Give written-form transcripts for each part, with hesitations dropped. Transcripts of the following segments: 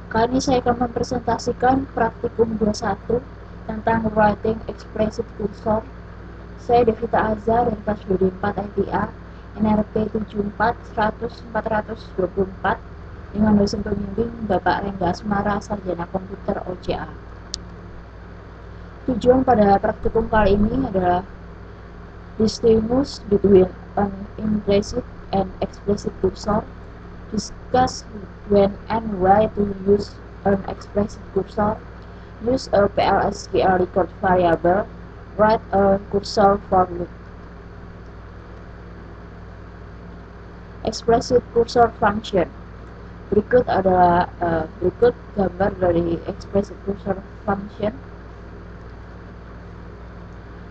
Kali ini saya akan mempresentasikan praktikum 21 tentang writing explicit cursor. Saya Devita Azhar dari kelas 24 IPA, NRP 74-100-424 dengan dosen pembimbing Bapak Rengga Asmara, Sarjana Komputer OCA. Tujuan pada praktikum kali ini adalah distinguish between an implicit and explicit cursor, discuss when and why to use an explicit cursor, use a PLSQL record variable, write a cursor for loop. Explicit cursor function. Berikut adalah berikut gambar dari explicit cursor function.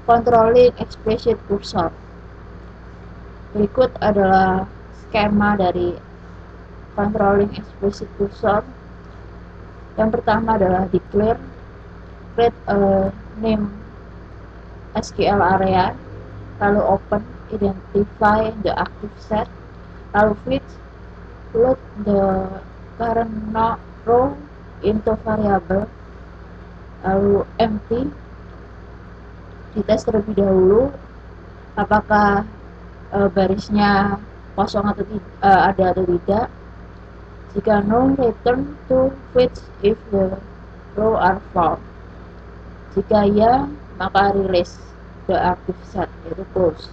Controlling explicit cursor. Berikut adalah skema dari controlling explicit cursor. Yang pertama adalah declare, create a name SQL area, lalu open, identify the active set, lalu fetch, load the current row into variable, lalu empty, dites terlebih dahulu apakah barisnya kosong atau ada atau tidak. Jika no, return to fetch if the row are found. Jika ya, maka release the active set, yaitu close.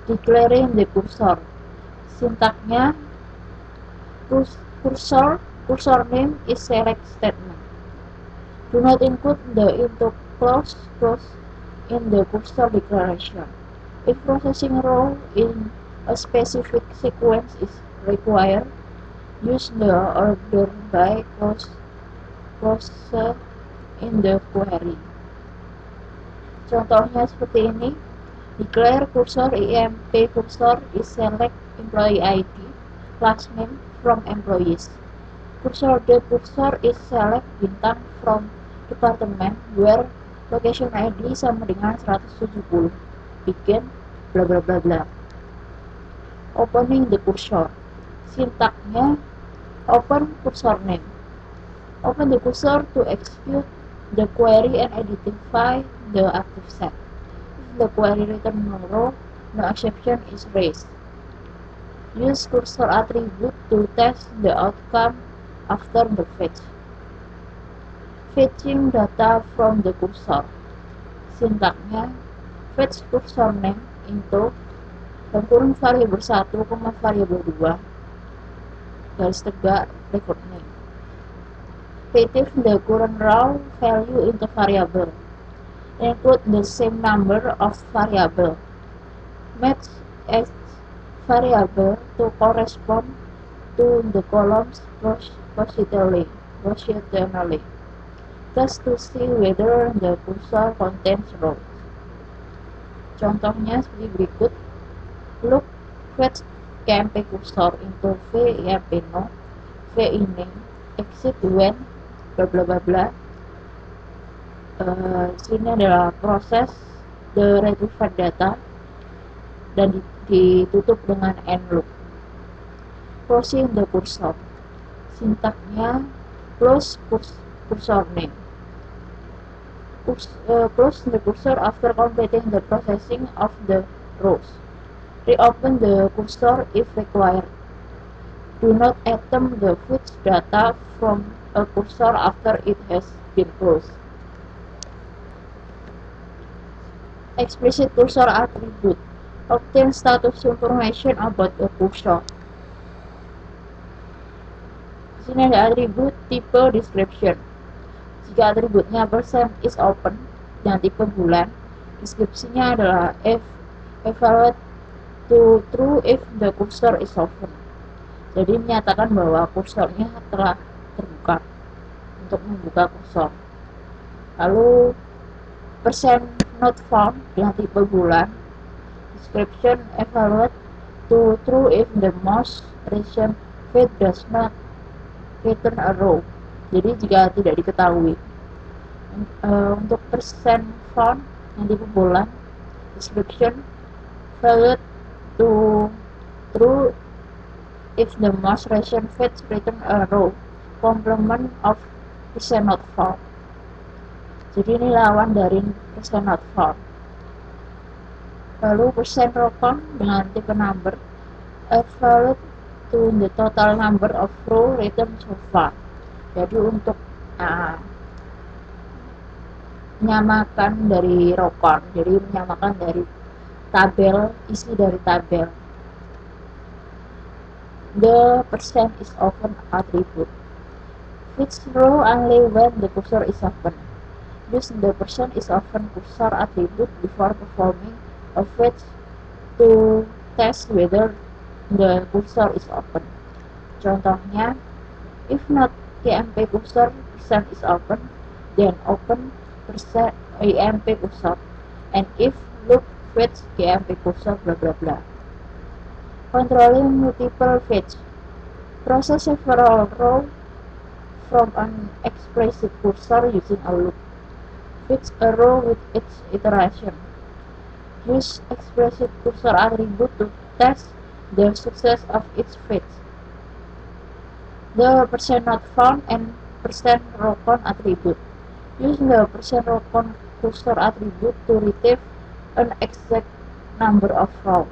Declaring the cursor. Sintaknya, cursor name is select statement. Do not include the into clause in the cursor declaration. If processing row in a specific sequence is required, use the order by clause in the query. Contohnya seperti ini. Declare cursor emp cursor is select employee ID class name from employees. Cursor is select bintang from department where location ID sama dengan 170. Begin bla bla bla bla. Opening the cursor. Sintaknya open cursor name. Open the cursor to execute the query and identify the active set. If the query return no row, no exception is raised. Use cursor attribute to test the outcome after the fetch. Fetching data from the cursor. Sintaknya fetch cursor name into dan kurung variabel 1, variabel 2 garis tegak record name. Retrieve the current row value into variable. Include the same number of variable. Match each variable to correspond to the columns positionally. Test to see whether the cursor contains rows. Contohnya seperti berikut. Look, fetch emp cursor into emp no, in exit when bla bla bla bla. Sini adalah proses the retrieve data dan ditutup dengan end loop. Closing the cursor. Sintaknya close cursor name. Close the cursor after completing the processing of the rows. Reopen the cursor if required. Do not attempt the fetch data from a cursor after it has been closed. Explicit cursor attribute. Obtain status information about a cursor. Di sini ada atribut tipe description. Jika atributnya percent is open dan tipe bulan, deskripsinya adalah evaluate to true if the cursor is open. Jadi menyatakan bahwa kursornya telah terbuka untuk membuka kursor. Lalu percent not found dengan tipe bulan, description evaluate to true if the most recent feed does not return a row. Jadi jika tidak diketahui. Untuk percent found yang tipe bulan, description valid to true if the most recent fetch return a row complement of percent not found. Jadi ini lawan dari percent not found. Lalu percent recon dengan tipe number valid to the total number of row return so far. Jadi untuk menyamakan dari recon, jadi menyamakan dari tabel, isi dari tabel. The percent is often attribute. Fetch row only when the cursor is open. Use the percent is often cursor attribute before performing a fetch to test whether the cursor is open. Contohnya, if not emp cursor percent is open, then open percent emp cursor, and if loop fetch emp cursor blah blah blah. Controlling multiple fetch. Process several row from an expressive cursor using a loop. Fetch a row with each iteration. Use expressive cursor attribute to test the success of each fetch. The percent not found and percent recon attribute. Use the percent recon cursor attribute to retrieve an exact number of rows.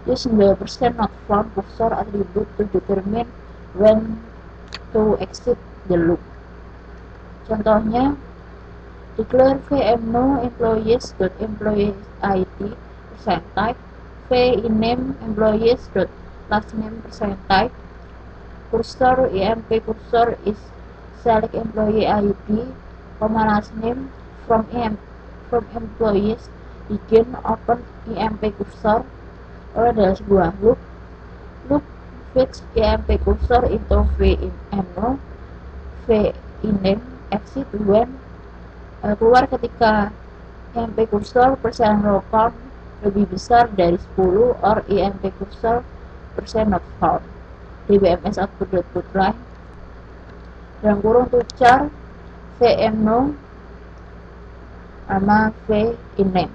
Use the percent not found cursor attribute to determine when to exit the loop. Contohnya, declare vmno employees.employee id percent type, viname employees.last name percent type, cursor emp cursor is select employee id, last name from employees, begin open emp cursor. Adalah sebuah loop fetch emp cursor into vmno, viname exit when keluar ketika emp cursor percent recon lebih besar dari 10 or emp cursor percent not found. dbms output.putline dalam kurung to char vmno sama viname,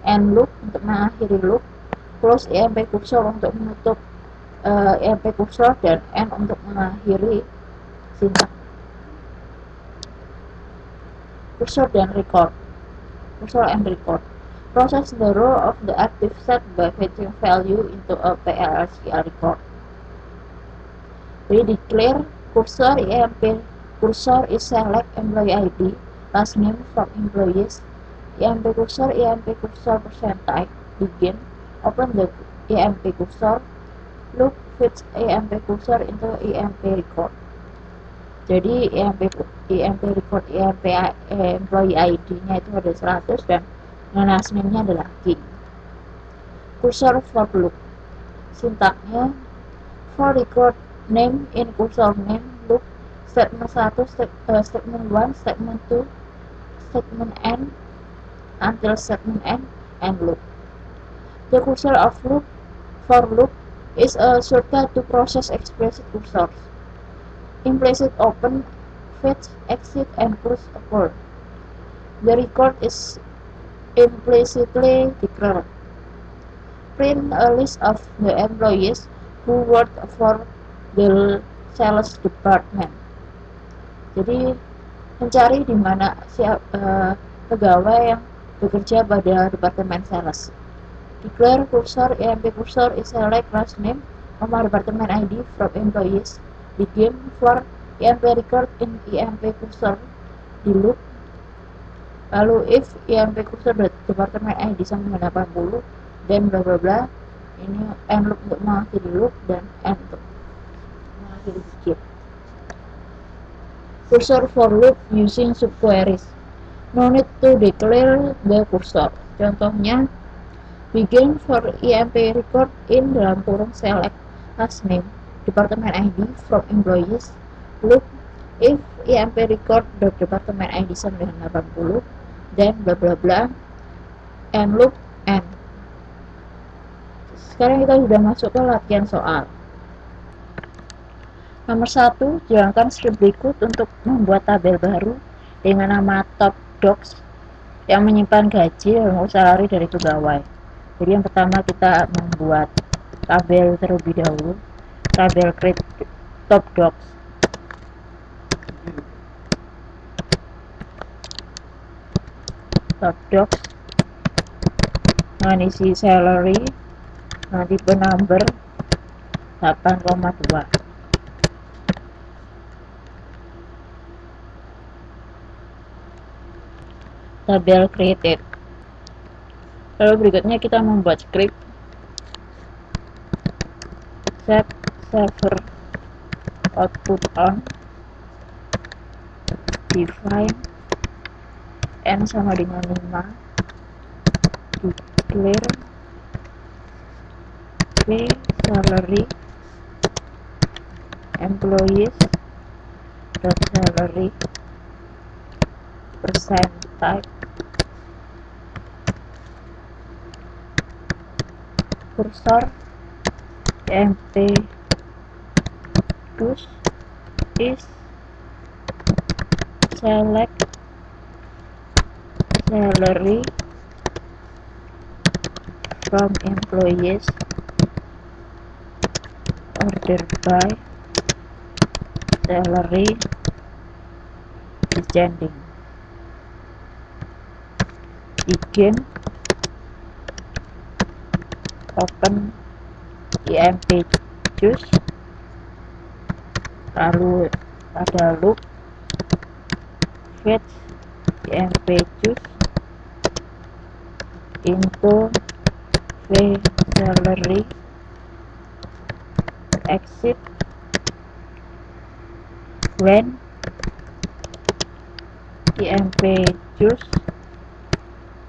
and loop untuk mengakhiri loop, close emp cursor untuk menutup emp cursor, dan end untuk mengakhiri sintaks. Cursor and record. Process the row of the active set by fetching value into a PLSQL record. We declare cursor emp cursor is select employee ID, last name from employees, emp cursor percent type, begin, open the emp cursor, loop fetch emp cursor into emp record. Jadi emp record employee ID-nya itu ada 100 dan last name-nya adalah king. Cursor for loop. Sintaknya for record name in cursor name loop statement 1, statement 1, statement 2, statement n until statement n, and loop. The cursor of loop for loop is a shortcut to process expressive cursors. Implicit open, fetch, exit, and close occur. The record is implicitly declared. Print a list of the employees who work for the sales department. Jadi mencari di mana pegawai yang bekerja pada departemen sales. Declare cursor emp cursor is select last name, department ID from employees, begin for emp record in emp cursor di loop. Lalu if emp cursor departemen ID sama 80, dan bla bla bla. Ini end loop untuk mengakhiri loop dan end untuk mengakhiri skip. Cursor for loop using subqueries. No need to declare the cursor. Contohnya, begin for emp record in dalam kurung select last name, department ID from employees, loop if emp record department ID sama dengan 80, dan bla bla bla, and loop end. Sekarang kita sudah masuk ke latihan soal. Nomor 1, jalankan script berikut untuk membuat tabel baru dengan nama top docs yang menyimpan gaji dan salary dari pegawai. Jadi yang pertama kita membuat tabel terlebih dahulu, tabel create top docs. Top docs mengisi salary, tipe number 8,2. Tabel created. Lalu berikutnya kita membuat script set server output on, define n sama dengan 5, declare pay salary employees dot salary percent type cursor emp choose is select salary from employees order by salary descending. Begin open emp choose, lalu ada loop fetch emp choose into v salary exit when emp choose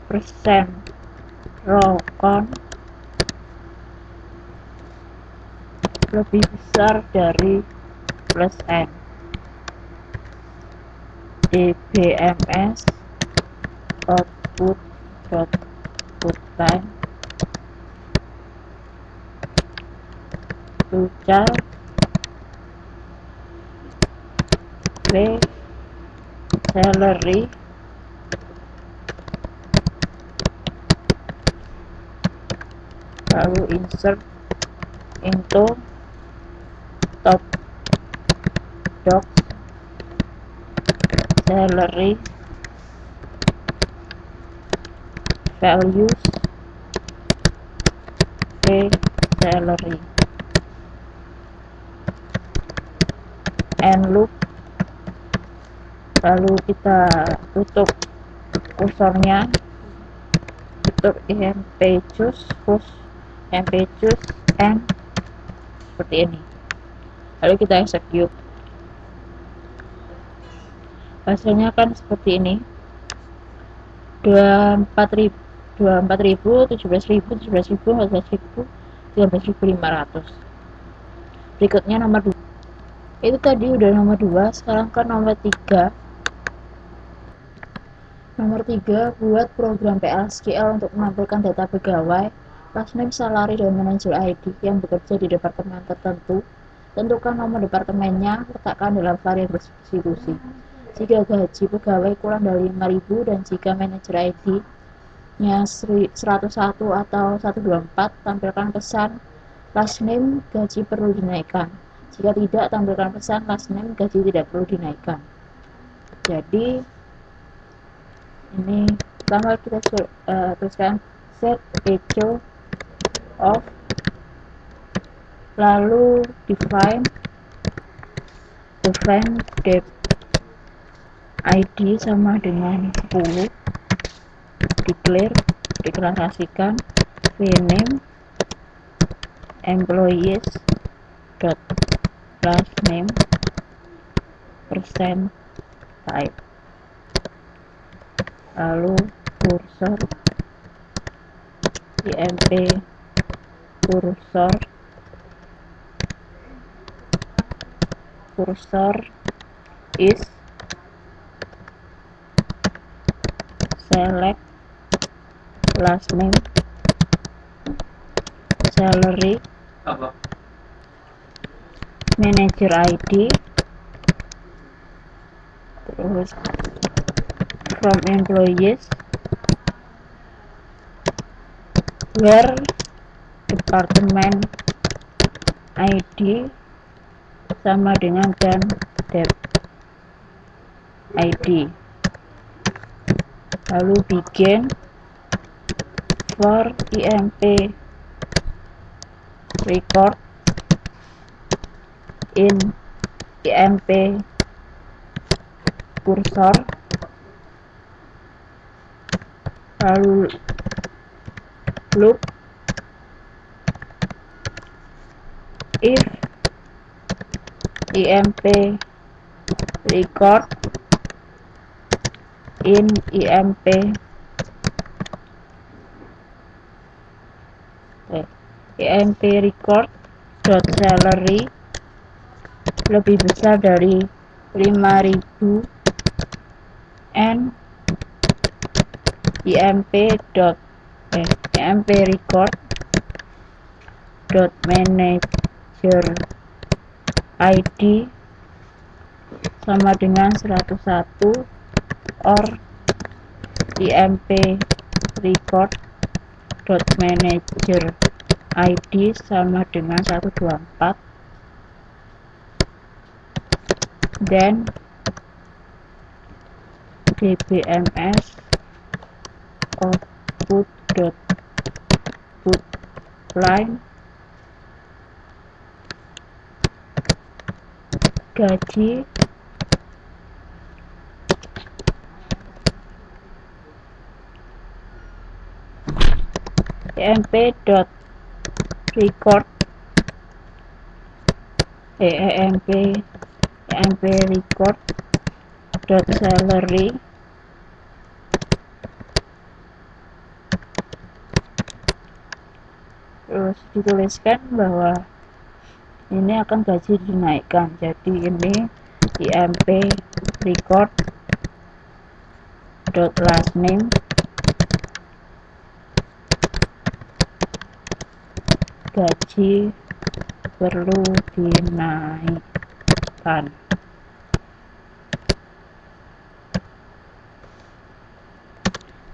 percent row count lebih besar dari plus n. dbms output dot put time to child v salary lalu insert into top docs salary values v salary and loop, lalu kita tutup kursornya, tutup emp choose push emp choose and seperti ini, lalu kita execute. Hasilnya kan seperti ini, 24.000, 17.000, 14.000, 13.500. Berikutnya nomor 2. Itu tadi udah nomor 2, sekarang kan nomor 3. Nomor 3, buat program PLSQL untuk menampilkan data pegawai, last name, salary, dan manager ID yang bekerja di departemen tertentu. Tentukan nomor departemennya, letakkan dalam variabel substitusi. Jika gaji pegawai kurang dari 5.000 dan jika manager ID-nya 101 atau 124, tampilkan pesan last name gaji perlu dinaikkan. Jika tidak, tampilkan pesan last name gaji tidak perlu dinaikkan. Jadi ini pertama kita tuliskan set echo of, lalu define dep ID sama dengan 10, deklarasikan vname employees dot last name percent type, lalu cursor emp cursor is select last name salary manager ID, terus from employees where department ID sama dengan dan dep ID. Lalu begin for IMP record in IMP cursor, lalu loop if IMP record in IMP record dot salary lebih besar dari 5.000 and IMP record dot manager ID sama dengan 101 or IMP record dot manager ID sama dengan 124, dan dbms output dot put line gaji IMP dot record IMP record dot salary terus dituliskan bahwa ini akan gaji dinaikkan. Jadi ini IMP record dot last name gaji perlu dinaikkan.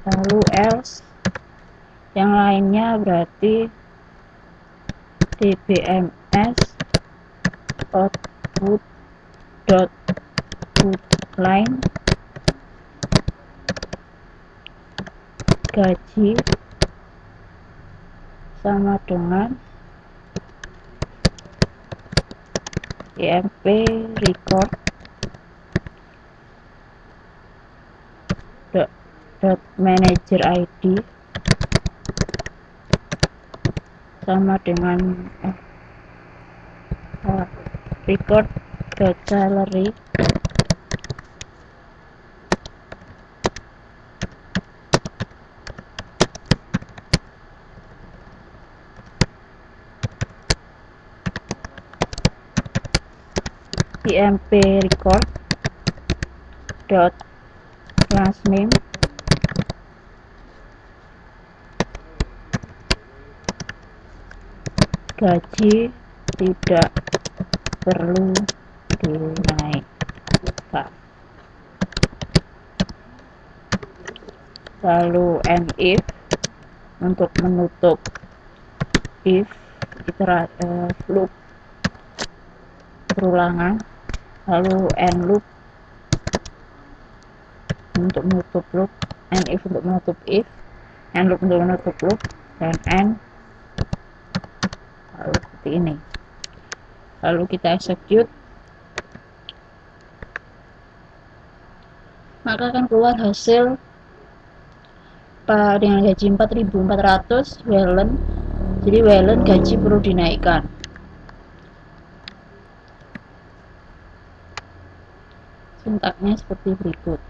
Lalu else yang lainnya berarti dbms output dot put line gaji sama dengan IMP record dot manager ID sama dengan record dot salary IMP record dot last name gaji tidak perlu dinaikkan. Lalu and if untuk menutup if loop perulangan, lalu and loop untuk menutup loop, and if untuk menutup if, and loop untuk menutup loop, dan and lalu seperti ini. Lalu kita execute, maka akan keluar hasil dengan gaji 4.400 Wellen. Jadi Wellen gaji perlu dinaikkan. Sintaknya seperti berikut.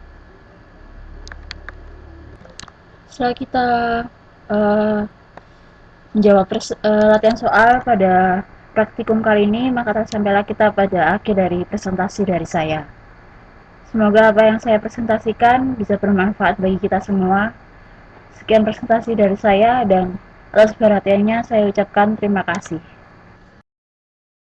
Setelah kita menjawab latihan soal pada praktikum kali ini, maka sampailah kita pada akhir dari presentasi dari saya. Semoga apa yang saya presentasikan bisa bermanfaat bagi kita semua. Sekian presentasi dari saya, dan atas perhatiannya saya ucapkan terima kasih.